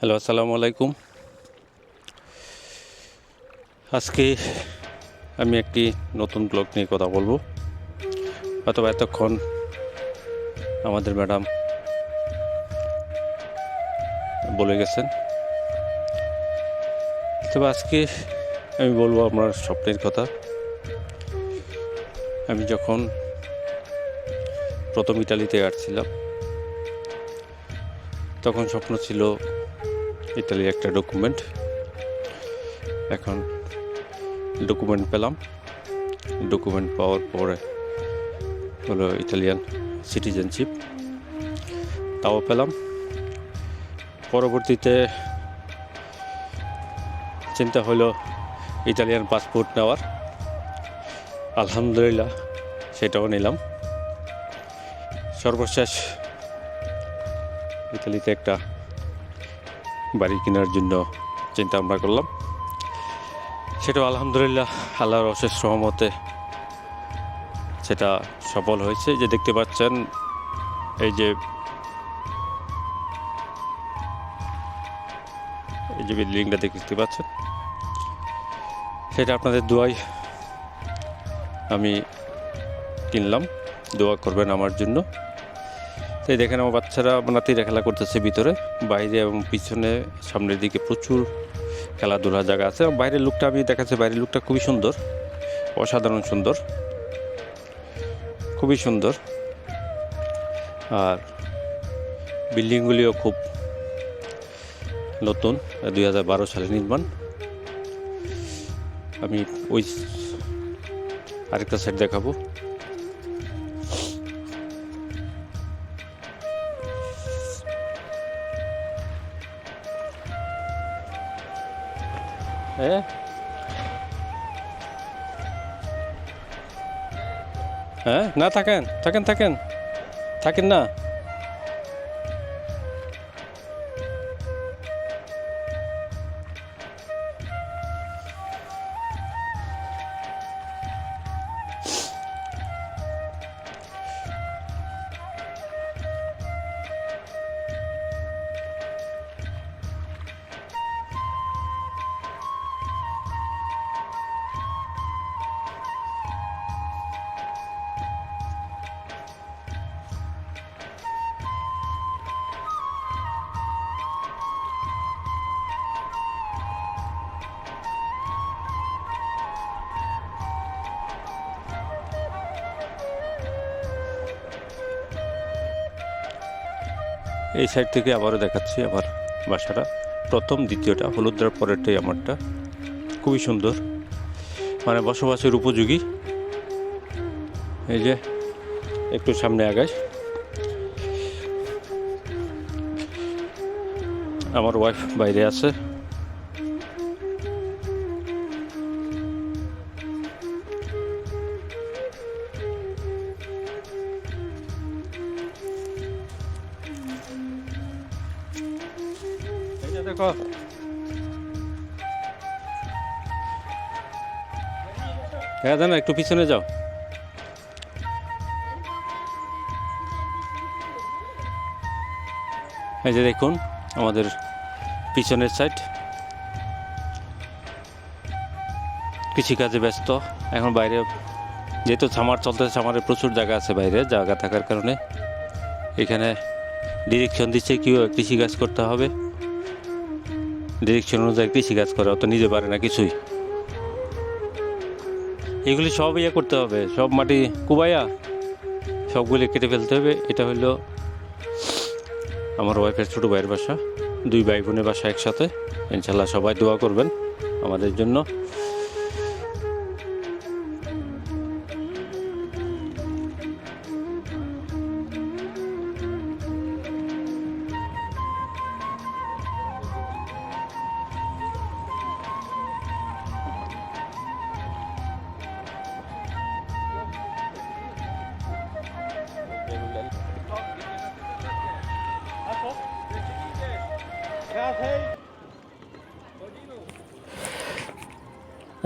Hello, আসসালামু আলাইকুম। আজকে আমি একটি নতুন ব্লগ নিয়ে কথা বলবো। অথবা এতক্ষণ আমাদের ম্যাডাম বলে গেছেন। তবে আজকে আমি বলবো আমার স্বপ্নের কথা। আমি যখন প্রথম ইটালিতে আসছিলাম তখন স্বপ্ন ছিল ইটালির একটা ডকুমেন্ট। এখন ডকুমেন্ট পেলাম। ডকুমেন্ট পাওয়ার পরে হলো ইটালিয়ান সিটিজেনশিপ, তাও পেলাম। পরবর্তীতে চিন্তা হলো ইটালিয়ান পাসপোর্ট নেওয়ার। আলহামদুলিল্লাহ সেটাও নিলাম। সর্বশেষ ইতালিতে একটা বাড়ি কেনার জন্য চিন্তা ভাবনা করলাম। সেটাও আলহামদুলিল্লাহ আল্লাহর অশেষ রহমতে সেটা সফল হয়েছে। যে দেখতে পাচ্ছেন এই যে বিল্ডিংটা দেখতে পাচ্ছেন, সেটা আপনাদের দোয়ায় আমি কিনলাম। দোয়া করবেন আমার জন্য। তাই দেখেন আমার বাচ্চারা নাতিরা খেলা করতেছে ভিতরে, বাইরে এবং পিছনে সামনের দিকে প্রচুর খেলাধুলার জায়গা আছে। বাইরের লুকটা আমি দেখাচ্ছি। বাইরের লুকটা খুবই সুন্দর, অসাধারণ সুন্দর, খুবই সুন্দর। আর বিল্ডিংগুলিও খুব নতুন, 2012 সালে নির্মাণ। আমি ওই আরেকটা সাইড দেখাবো। হ্যাঁ, না থাকেন থাকেন থাকেন থাকেন না। এই সাইড থেকে আবারও দেখাচ্ছি আমার বাসাটা। প্রথম দ্বিতীয়টা হলুদার পরেরটাই আমারটা। খুবই সুন্দর, মানে বসবাসের উপযোগী। এই যে একটু সামনে আগাই, আমার ওয়াইফ বাইরে আছে। দেখো হ্যাঁ, জানো একটু পিছনে যাও। এই যে দেখুন আমাদের পিছনের সাইড কৃষিকাজে ব্যস্ত। এখন বাইরে যেহেতু সামার চলতেছে, সামারে প্রচুর জায়গা আছে, বাইরে জায়গা থাকার কারণে এখানে ডিরেকশন দিচ্ছে কীভাবে কৃষিকাজ করতে হবে। ডিরেকশন অনুযায়ী কৃষিকাজ করে, অত নিজে পারে না কিছুই। এগুলি সব ইয়ে করতে হবে, সব মাটি কুবাইয়া সবগুলি কেটে ফেলতে হবে। এটা হলো আমার ওয়াইফের ছোটো ভাইয়ের বাসা, দুই ভাই বোনের বাসা একসাথে। ইনশাল্লাহ সবাই দোয়া করবেন আমাদের জন্য।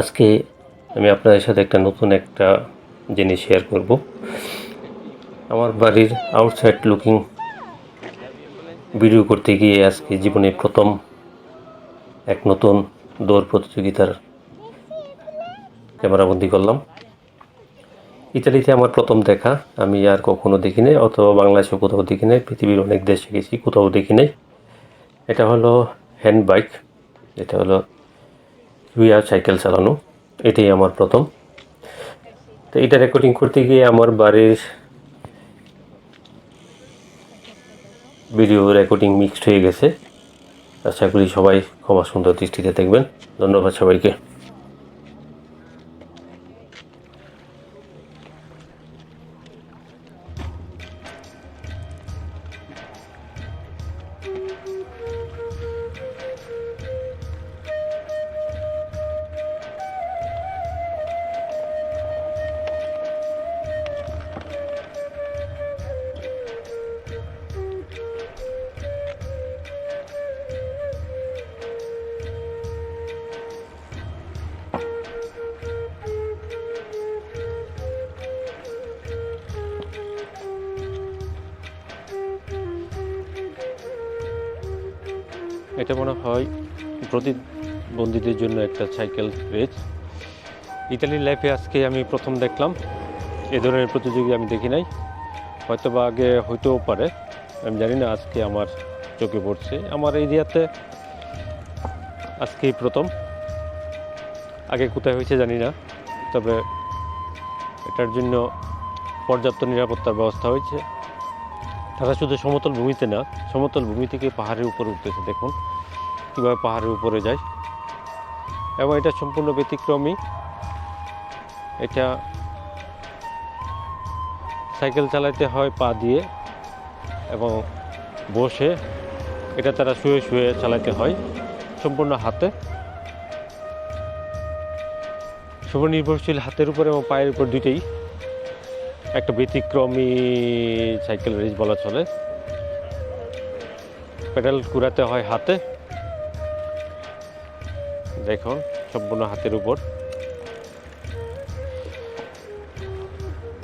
আজকে আমি আপনাদের সাথে নতুন একটা জিনিস শেয়ার করব। আমার বাড়ির আউটসাইড লুকিং ভিডিও করতে গিয়ে আজকে জীবনে প্রথম এক নতুন দৌড় প্রতিযোগিতার ক্যামেরাবন্দি করলাম। ইতালিতে আমার প্রথম দেখা, আমি আর কখনো দেখি নাই, অথবা বাংলাদেশে কোথাও দেখি নাই, পৃথিবীর অনেক দেশে গেছি, কোথাও দেখি নাই। এটা হলো হ্যান্ড বাইক, এটা হলো হুইয়া সাইকেল চালানো, এটাই আমার প্রথম। তো এটা রেকর্ডিং করতে গিয়ে আমার বাড়ির ভিডিও রেকর্ডিং মিক্সড হয়ে গেছে। আশা করি সবাই ক্ষমা সুন্দর দৃষ্টিতে দেখবেন। ধন্যবাদ সবাইকে। এটা মনে হয় প্রতিবন্ধীদের জন্য একটা সাইকেল রেস। ইতালির লাইফে আজকে আমি প্রথম দেখলাম, এ ধরনের প্রতিযোগী আমি দেখি নাই, হয়তো বা আগে হইতেও পারে, আমি জানি না। আজকে আমার চোখে পড়ছে, আমার এরিয়াতে আজকেই প্রথম, আগে কোথায় হয়েছে জানি না। তবে এটার জন্য পর্যাপ্ত নিরাপত্তার ব্যবস্থা হয়েছে। তারা শুধু সমতল ভূমিতে না, সমতল ভূমি থেকে পাহাড়ের উপরে উঠতেছে, দেখুন কীভাবে পাহাড়ের উপরে যায়। এবং এটা সম্পূর্ণ ব্যতিক্রমী। এটা সাইকেল চালাতে হয় পা দিয়ে এবং বসে, এটা তারা শুয়ে শুয়ে চালাতে হয় সম্পূর্ণ হাতে, স্বনির্ভরশীল হাতের উপর এবং পায়ের উপর দুইটাই। একটা ব্যতিক্রমী সাইকেল রেস বলা চলে। পেডাল ঘুরাতে হয় হাতে, দেখুন সম্পূর্ণ হাতের উপর।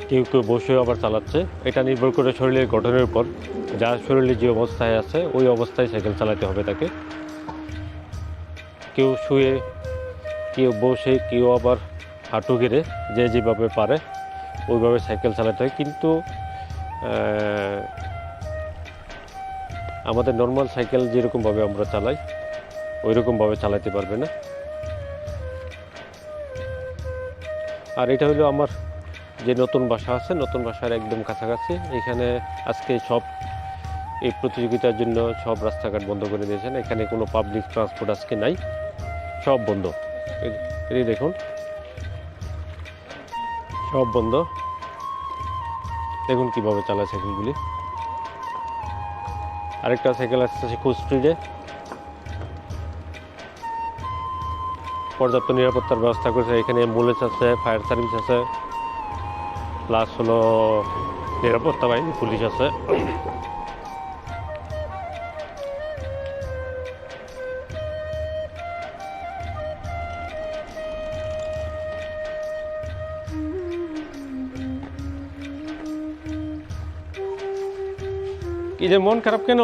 কেউ কেউ বসেও আবার চালাচ্ছে। এটা নির্ভর করে শরীরের গঠনের উপর, যার শরীরে যে অবস্থায় আছে ওই অবস্থায় সাইকেল চালাতে হবে তাকে। কেউ শুয়ে, কেউ বসে, কেউ আবার হাঁটু গেড়ে, যে যেভাবে পারে ওইভাবে সাইকেল চালাতে হয়। কিন্তু আমাদের নর্মাল সাইকেল যেরকমভাবে আমরা চালাই ওই রকমভাবে চালাতে পারবে না। আর এটা হলো আমার যে নতুন বাসা আছে, নতুন বাসার একদম কাছাকাছি। এখানে আজকে সব এই প্রতিযোগিতার জন্য সব রাস্তাঘাট বন্ধ করে দিয়েছেন। এখানে কোনো পাবলিক ট্রান্সপোর্ট আজকে নাই, সব বন্ধ। এই দেখুন সব বন্ধ। দেখুন কীভাবে চালায় সাইকেলগুলি। আরেকটা সাইকেল আসতেছে খুব স্পিডে। পর্যাপ্ত নিরাপত্তার ব্যবস্থা করেছে। এখানে অ্যাম্বুলেন্স আছে, ফায়ার সার্ভিস আছে, প্লাস হলো নিরাপত্তা বাহিনী, পুলিশ আছে। কি যে মন খারাপ কেন?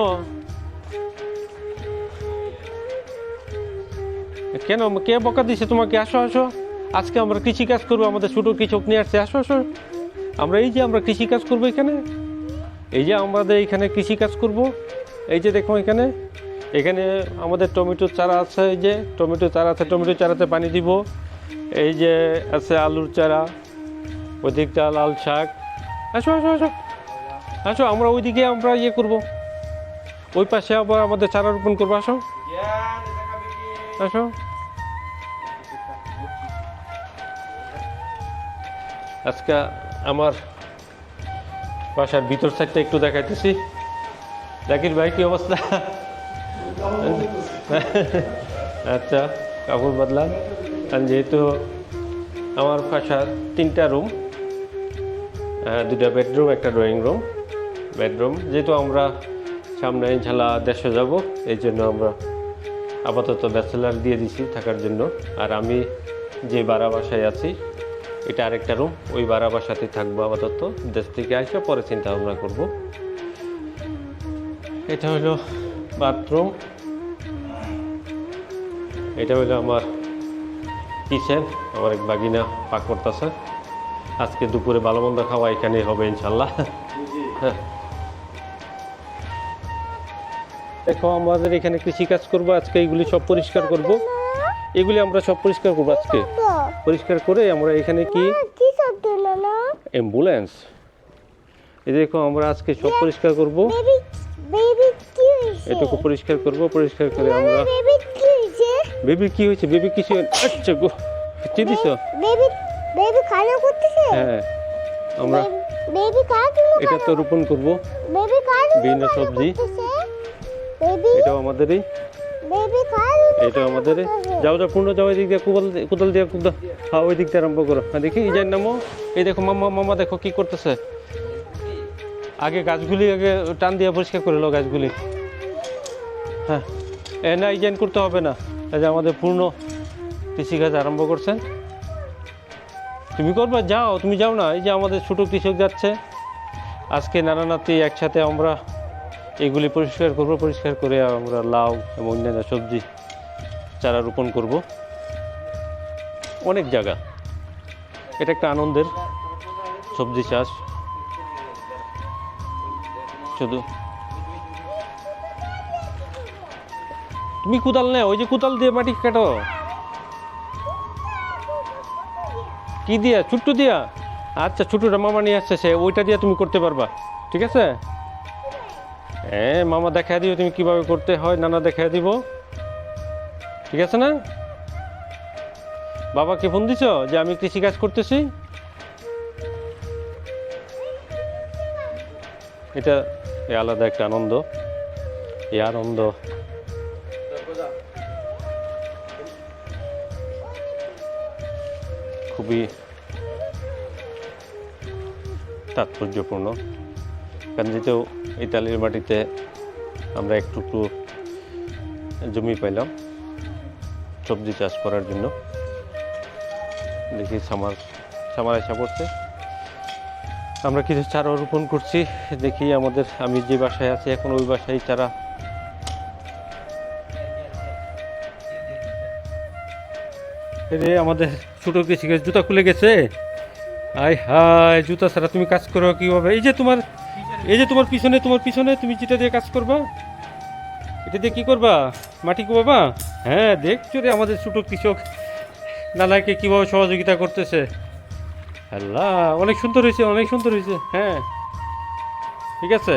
কেন, কে বকা দিছে তোমাকে? আসো আসো, আজকে আমরা কৃষিকাজ করবো, আমাদের ছোটো কৃষক নিয়ে আসছে। আসো আসো, আমরা এই যে আমরা কৃষিকাজ করবো এখানে, এই যে আমাদের এখানে কৃষিকাজ করব। এই যে দেখো এখানে, এখানে আমাদের টমেটো চারা আছে, এই যে টমেটো চারা আছে, টমেটো চারাতে পানি দিব। এই যে আছে আলুর চারা, ওইদিকটা লাল শাক। আসো আসো আসো আসো, আমরা ওইদিকে আমরা ইয়ে করবো, ওই পাশে আবার আমাদের চারা রোপণ করবো। আসো আসো। আজকে আমার বাসার ভিতর সাইডটা একটু দেখাইতেছি। জাকির ভাই কি অবস্থা? আচ্ছা, কাপড় বদলান। যেহেতু আমার বাসার 3টা রুম, 2টা বেডরুম, একটা ড্রয়িং রুম। বেডরুম যেহেতু আমরা সামনে ইনশাল্লাহ দেশে যাব, এই জন্য আমরা আপাতত ব্যাচেলার দিয়ে দিছি থাকার জন্য। আর আমি যে ভাড়া বাসায় আছি এটা আরেকটা রুম, ওই ভাড়া বাসাতেই থাকবো আপাতত। দেশ থেকে আসে পরে চিন্তা ভাবনা করবো। এটা হলো বাথরুম, এটা হলো আমার কিচেন। আমার এক বাগিনা পাক করতেছে। আজকে দুপুরে ভালো মন্দ খাওয়া এখানেই হবে ইনশাল্লাহ। হ্যাঁ, দেখো আমাদের এখানে কৃষিকাজ করবো আজকে, এইগুলি সব পরিষ্কার করব। এগুলি আমরা সব পরিষ্কার করবো আজকে। পরিষ্কার করে আমরা এখানে কি অ্যাম্বুলেন্স, এই দেখো আমরা আজকে সব পরিষ্কার করব। এটুকু পরিষ্কার করব, পরিষ্কার করে আমরা বেবি কি হয়েছে, বেবি কিছু আচ্ছা গো চিনিস হ্যাঁ, আমরা এটা তো রোপণ করব বিভিন্ন সবজি। এটাও আমাদেরই, এটাও আমাদেরই। যাও যাও পূর্ণ যাও, ওই দিক দিয়ে কোদাল দিয়ে কোদাল, হ্যাঁ ওই দিক দিয়ে আরম্ভ করো। হ্যাঁ দেখি এই যার নামো, এই দেখো মামা, মামা দেখো কি করতেছে। আগে গাছগুলি আগে টান দিয়ে পরিষ্কার করে লো গাছগুলি। হ্যাঁ না এই জেন করতে হবে না, এই যে আমাদের পূর্ণ কৃষিকাজ আরম্ভ করছেন। তুমি করবা, যাও তুমি যাও না, এই যে আমাদের ছোটো কৃষক যাচ্ছে। আজকে নানা নাতি একসাথে আমরা এগুলি পরিষ্কার করব, পরিষ্কার করে আমরা লাউ এবং অন্যান্য সবজি চারা রোপণ করব অনেক জায়গা। এটা একটা আনন্দের সবজি চাষ। শুধু তুমি কোদাল নেও, ওই যে কোদাল দিয়ে মাটি কাটো। কি দিয়া, ছোট্ট দিয়া? আচ্ছা ছোটটা মামা নিয়ে আসছে, সে ওইটা দিয়ে তুমি করতে পারবা, ঠিক আছে? হ্যাঁ মামা দেখা দিও তুমি কিভাবে করতে হয়, নানা দেখা দিব, ঠিক আছে না? বাবাকে ফোন দিছ যে আমি কৃষিকাজ করতেছি? এটা আলাদা একটা আনন্দ। এই আনন্দ খুবই তাৎপর্যপূর্ণ, কারণ যেহেতু ইতালির মাটিতে আমরা একটু জমি পাইলাম সবজি চাষ করার জন্য। দেখি সামার আসা পড়ছে, আমরা কিছু চারা রোপণ করছি। দেখি আমাদের, আমি যে বাসায় আছি এখন ওই বাসায় চারা রে। আমাদের ছোট কৃষিকাজ জুতা খুলে গেছে। আয় হায়, জুতা ছাড়া তুমি কাজ করো কিভাবে? এই যে তোমার পিছনে তুমি যেটা দিয়ে কাজ করবা, এটা দিয়ে কি করবা? মাটি কোবাবা? হ্যাঁ দেখছো রে আমাদের ছোট কৃষক নানাকে কিভাবে সহযোগিতা করতেছে। আল্লাহ অনেক সুন্দর হয়েছে, অনেক সুন্দর হয়েছে। হ্যাঁ ঠিক আছে।